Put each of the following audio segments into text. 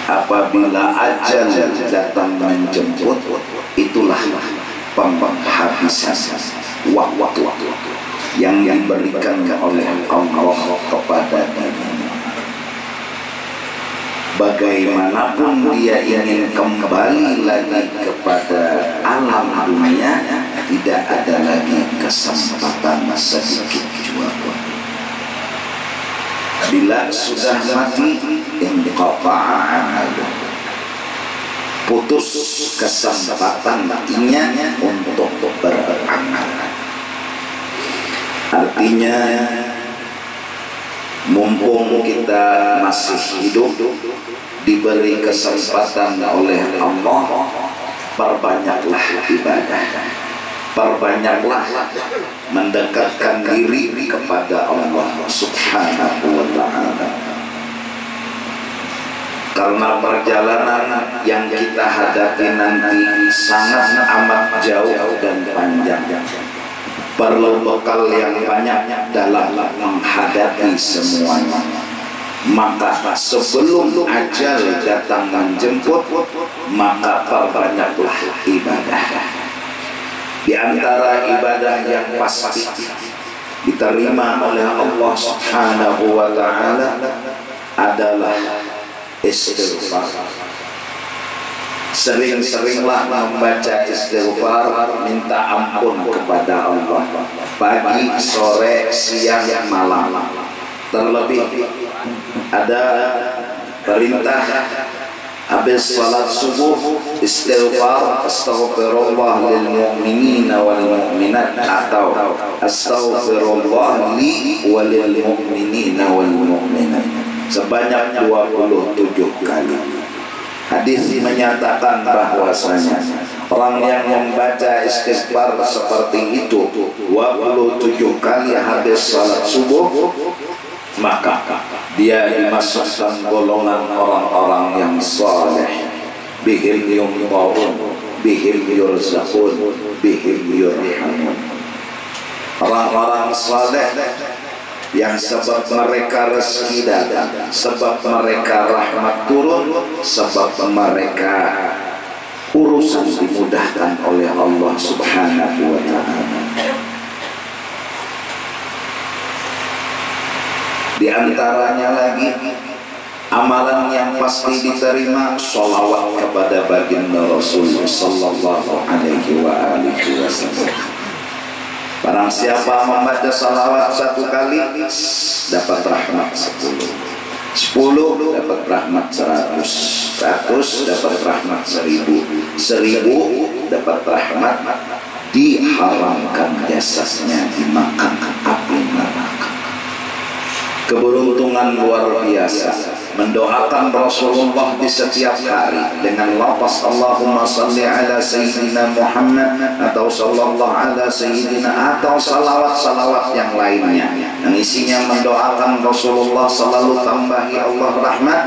apabila ajal datang menjemput, itulah penghabisan waktu yang diberikan oleh Allah kepada dirinya. Bagaimanapun dia ingin kembali lagi kepada alam dunia, tidak ada lagi kesempatan sedikit jua. Bila sudah mati, inqata'a amaluh, putus kesempatannya untuk beramal. Artinya, mumpung kita masih hidup, diberi kesempatan oleh Allah, perbanyaklah ibadah, perbanyaklah mendekatkan diri kepada Allah Subhanahu wa ta'ala. Karena perjalanan yang kita hadapi nanti sangat amat jauh dan panjang, perlu bekal yang banyak dalam menghadapi semuanya. Maka sebelum ajal datang menjemput, maka perbanyaklah ibadah. Di antara ibadah yang pasti diterima oleh Allah Subhanahu wa ta'ala adalah istighfar. Sering-seringlah membaca istighfar, minta ampun kepada Allah, pagi, sore, siang, malam. Terlebih ada perintah habis salat subuh istighfar, astaghfirullah lil mu'minina wal mu'minat, atau astaghfirullah li walil mu'minina wal mu'minat, sebanyak 27 kali. Hadis menyatakan bahwasanya orang yang membaca istighfar seperti itu 27 kali habis salat subuh, maka dia dimasukkan golongan orang-orang yang saleh, bihim yumtaun, bihim yurzaqun, bihim yurhamun. Orang-orang saleh yang sebab mereka rezeki datang, sebab mereka rahmat turun, sebab mereka urusan dimudahkan oleh Allah Subhanahu wa ta'ala. Di antaranya lagi amalan yang pasti diterima, sholawat kepada baginda Rasul sallallahu alaihi wa alihi wasallam. Barang siapa membaca salawat 1 kali, dapat rahmat 10, 10 dapat rahmat 100, 100 dapat rahmat 1000, 1000 dapat rahmat diharamkan jasadnya dimakan api neraka. Keberuntungan luar biasa mendoakan Rasulullah di setiap hari dengan lafaz Allahumma salli ala sayyidina Muhammad atau sallallahu ala sayyidina, atau salawat-salawat yang lainnya yang isinya mendoakan Rasulullah selalu tambahi Allah rahmat,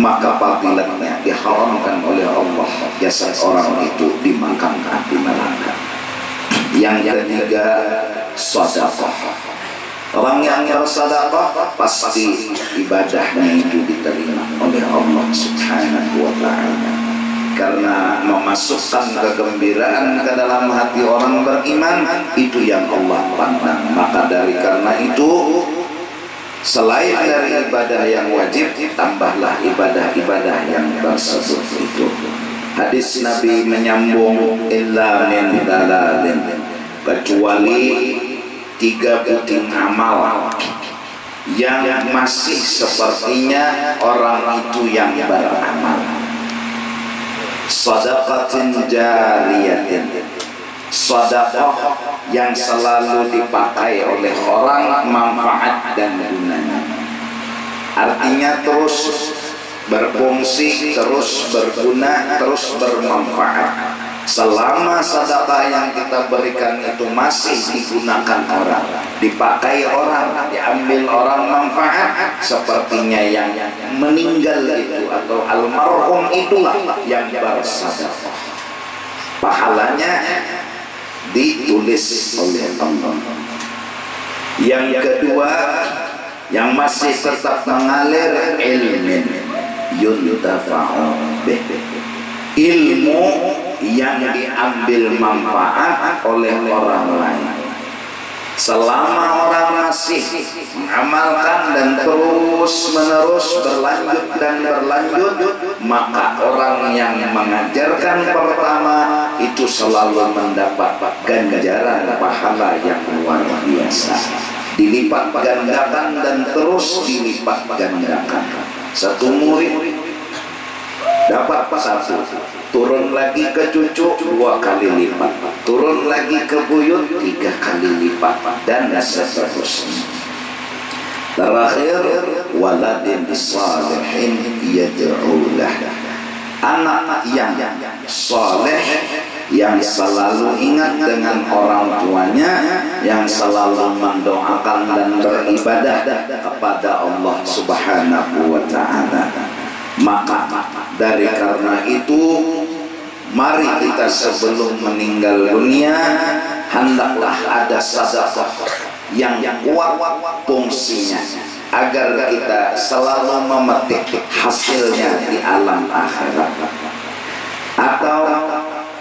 maka fadilatnya diharamkan oleh Allah jasad orang itu dimakan api neraka. Yang ketiga, sedekah. Orang yang bersedekah pasti ibadahnya itu diterima oleh Allah Subhanahu wa ta'ala, karena memasukkan kegembiraan ke dalam hati orang beriman, itu yang Allah pandang. Maka dari karena itu, selain dari ibadah yang wajib, tambahlah ibadah-ibadah yang tersebut itu. Hadis Nabi menyambung, illa min dalalin, kecuali 3 puting amal yang masih sepertinya orang itu yang beramal. Shadaqatin jariyatin, sedekah yang selalu dipakai oleh orang, manfaat dan gunanya. Artinya terus berfungsi, terus berguna, terus bermanfaat. Selama sedekah yang kita berikan itu masih digunakan orang, dipakai orang, diambil orang manfaat, sepertinya yang meninggal itu atau almarhum itulah yang bersedekah. Pahalanya ditulis oleh Allah. Yang kedua, yang masih tetap mengalir, ilmin. yuntafa'u bih, ilmu yang diambil manfaat oleh orang lain. Selama orang masih mengamalkan dan terus menerus berlanjut dan berlanjut, maka orang yang mengajarkan pertama itu selalu mendapat ganjaran pahala yang luar biasa, dilipat gandakan dan terus dilipat gandakan. Satu murid dapat satu, turun lagi ke cucu 2 kali lipat, turun lagi ke buyut 3 kali lipat, dan seterusnya. Terakhir, waladin salihin yad'ulah, anak yang saleh yang selalu ingat dengan orang tuanya, yang selalu mendoakan dan beribadah kepada Allah Subhanahu wa ta'ala. Maka dari karena itu, mari kita sebelum meninggal dunia hendaklah ada sedekah yang kuat fungsinya, agar kita selalu memetik hasilnya di alam akhirat. Atau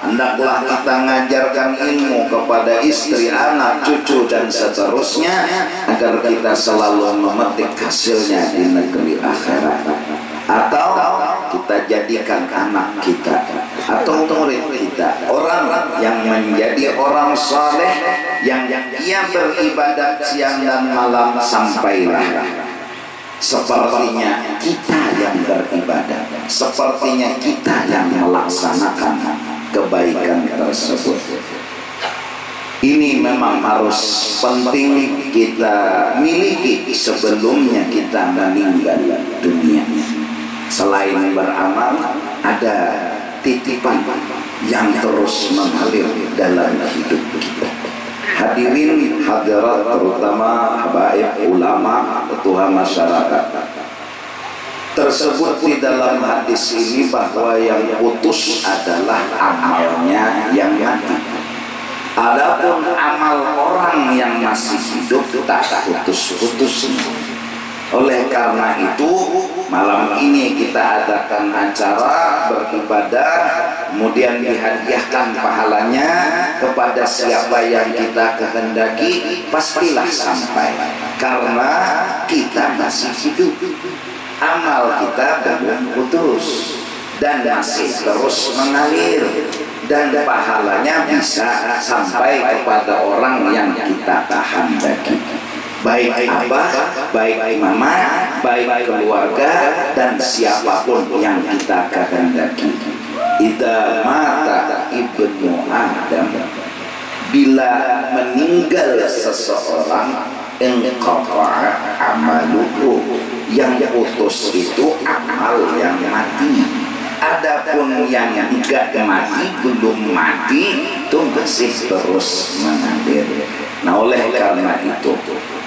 hendaklah kita mengajarkan ilmu kepada istri, anak, cucu dan seterusnya, agar kita selalu memetik hasilnya di negeri akhirat. Atau kita jadikan anak kita atau murid kita orang yang menjadi orang saleh, yang ia beribadat siang dan malam, sampailah sepertinya kita yang beribadah, sepertinya kita yang melaksanakan kebaikan tersebut. Ini memang harus penting kita miliki sebelumnya kita meninggal dunia. Selain beramal, ada titipan yang terus mengalir dalam hidup kita. Hadirin hadirat, terutama habaib ulama, ketua masyarakat, tersebut di dalam hadis ini bahwa yang putus adalah amalnya yang mati. Adapun amal orang yang masih hidup tak putus-putus. Oleh karena itu, malam ini kita adakan acara beribadah, kemudian dihadiahkan pahalanya kepada siapa yang kita kehendaki, pastilah sampai, karena kita masih hidup, amal kita belum putus dan masih terus mengalir, dan pahalanya bisa sampai kepada orang yang kita kehendaki, baik abah, baik mama, baik keluarga, dan siapapun yang kita kehendaki. Idza mata ibnu Adam, bila meninggal seseorang, inqata'a amaluhu, yang putus itu amal yang mati. Adapun yang enggak mati, belum mati, itu masih terus mengalir. Nah, oleh karena itu,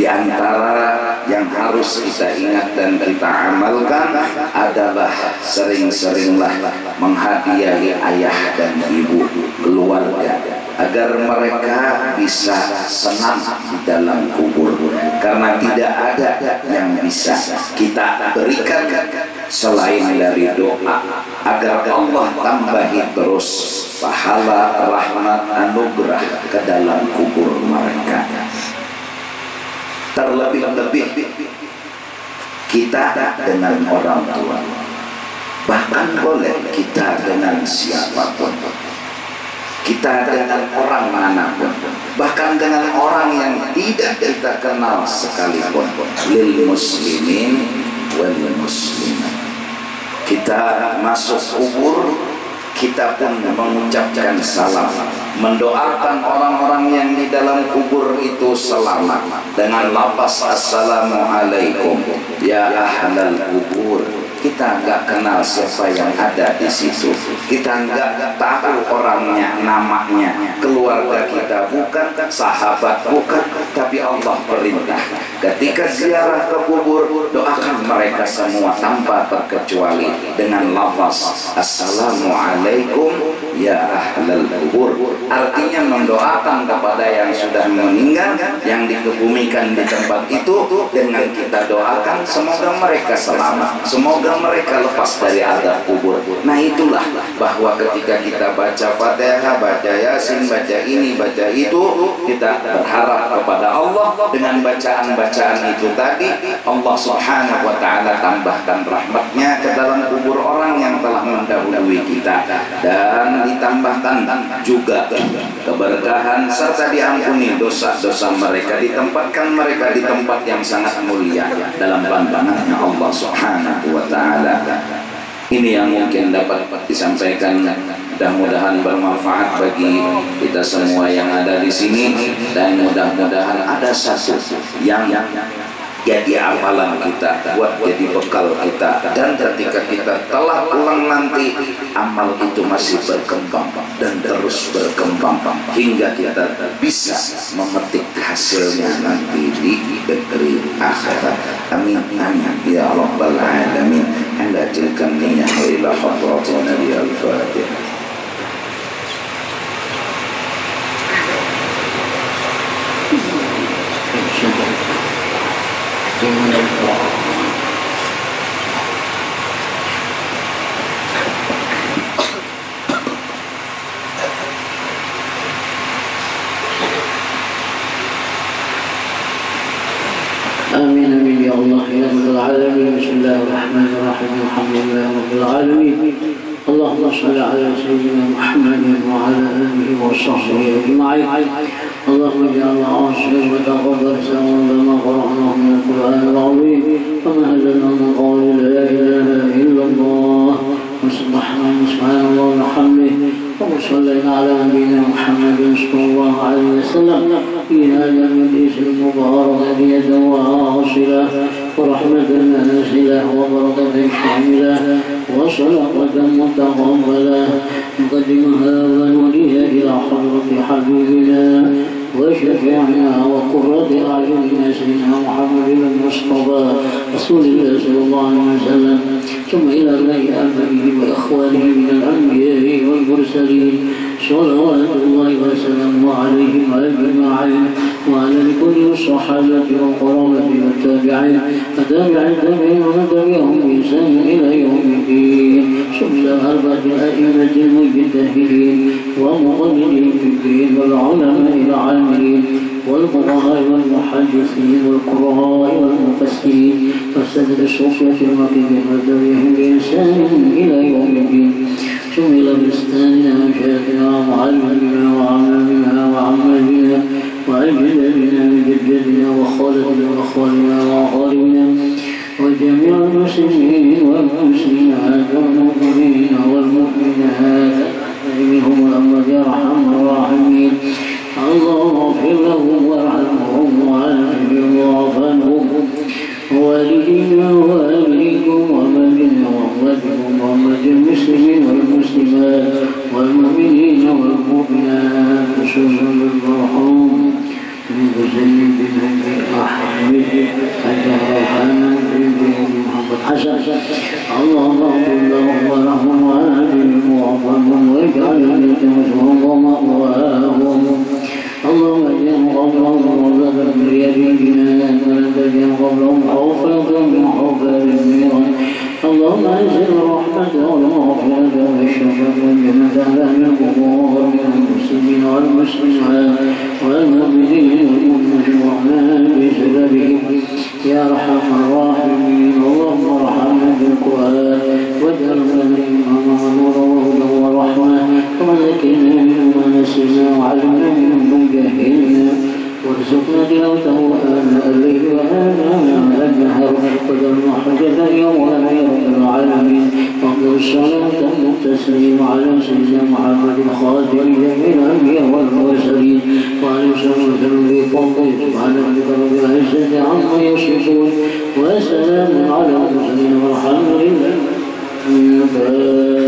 di antara yang harus kita ingat dan kita amalkan adalah sering-seringlah menghadiahi ayah dan ibu, keluarga, agar mereka bisa senang di dalam kubur, karena tidak ada yang bisa kita berikan selain dari doa, agar Allah tambahi terus pahala, rahmat, anugerah ke dalam kubur mereka. Terlebih-lebih kita dengan orang tua, bahkan boleh kita dengan siapapun, kita dengan orang manapun, bahkan dengan orang yang tidak kita kenal sekalipun, lil muslimin wal muslimat. Kita masuk kubur, kita pun mengucapkan salam, mendoakan orang-orang yang di dalam kubur itu selamat dengan lafaz assalamualaikum ya ahlal kubur. Kita nggak kenal siapa yang ada di situ, kita nggak tahu orangnya, namanya, keluarga kita bukan, sahabat bukan, tapi Allah perintah ketika ziarah ke kubur, doakan mereka semua tanpa terkecuali dengan lafaz assalamualaikum ya ahlal kubur. Artinya mendoakan kepada yang sudah meninggal, yang dikebumikan di tempat itu, dengan kita doakan semoga mereka selamat, semoga mereka lepas dari azab kubur. Nah itulah bahwa ketika kita baca Fatihah, baca Yasin, baca ini, baca itu, kita berharap kepada Allah dengan bacaan-bacaan itu tadi, Allah Subhanahu wa ta'ala tambahkan rahmatnya ke dalam kubur orang yang telah mendahului kita, dan ditambahkan juga keberkahan serta diampuni dosa-dosa mereka, ditempatkan mereka di tempat yang sangat mulia dalam pandangannya Allah Subhanahu wa ta'ala. Ini yang mungkin dapat disampaikan, mudah-mudahan bermanfaat bagi kita semua yang ada di sini, dan mudah-mudahan ada satu yang jadi amalan kita, buat jadi bekal kita, dan ketika kita telah pulang nanti, amal itu masih berkembang dan terus berkembang hingga kita bisa memetik hasilnya nanti di negeri akhirat. Amin amin ya rabbal alamin. Anda jadikan niat ila hadratin Nabi al-Fatihah. آمين آمين يا الله يا رب العالمين. بسم الله الرحمن الرحيم. الحمد لله رب العالمين. اللهم صل على سيدنا محمد وعلى آله وصحبه أجمعين. اللهم اجعل عاصر وتقبل ثواب ما قرأناه من القرآن العظيم، وما هدنا من قول لا إله إلا الله، سبحان الله وبحمده، وصلينا على نبينا محمد صلى الله عليه وسلم في هذا المجلس المبارك يدا واصلة ورحمة نازلة وبركة شاملة وصدقة متقبلة نقدمها ونوليها إلى حضرة حبيبنا وشفيعنا وقرة أعيننا سيدنا محمد المصطفى رسول الله صلى الله عليه وسلم، ثم إلى الله آبائه وإخوانه من الأنبياء والمرسلين صلوات الله وسلامه عليهم أجمعين، وعلى كل الصحابة والقرابة والتابعين وتابعين ومن تبعهم بإحسان إلى يوم الدين، ثم أربعة الأئمة المجتهدين ومقلدين في الدين والعلماء العاملين والفقهاء والمحدثين والقراء والمفسرين والسادة الصوفية المقيمين وتابعهم بإحسان إلى يوم الدين، ثم إلى بستاننا وشيخنا ومعلمنا وعمامنا وعمامنا وأجدادنا وجدادنا وخالتنا وأخواننا وأقاربنا وجميع المسلمين والمسلمات والمؤمنين والمؤمنات منهم الأموات يا أرحم الراحمين. اللهم اغفر لهم وارحمهم وعافهم واعف عنهم والدينا ووالديكم وأمتنا وأمتكم وأمة المسلمين والمسلمات والمؤمنين والمؤمنات خصوصا المرحوم من حسين بن أبي أحمد الجرحان بن محمد حسن. اللهم اغفر لهم وارحمهم وعافهم واعف عنهم واجعل جنتهم ومأواهم. اللهم اجعل قبرهم روضة من رياض الجنان ولا تجعل قبرهم حفرة من حفر النيران. اللهم انزل الرحمة والمغفرة والشفاء والجنة على القبور من المسلمين والمسلمات والمؤمنين والمؤمنات الرحمن بسببهم يا أرحم الراحمين. اللهم ارحمنا بالقرآن واجعلنا إماما ونورا وهدى ورحمة وذكرنا مما نسينا وعلمنا منه جهلنا وارزقنا تلاوته آناء الليل وآناء النهار واجعلنا حجة اليوم لنا يا رب العالمين. وأفضل الصلاة والتسليم على سيدنا محمد خاتم جميع الأنبياء والمرسلين وعلى وسلم في قوله سبحان ربك رب العزة عما يصفون وسلام على المرسلين والحمد لله.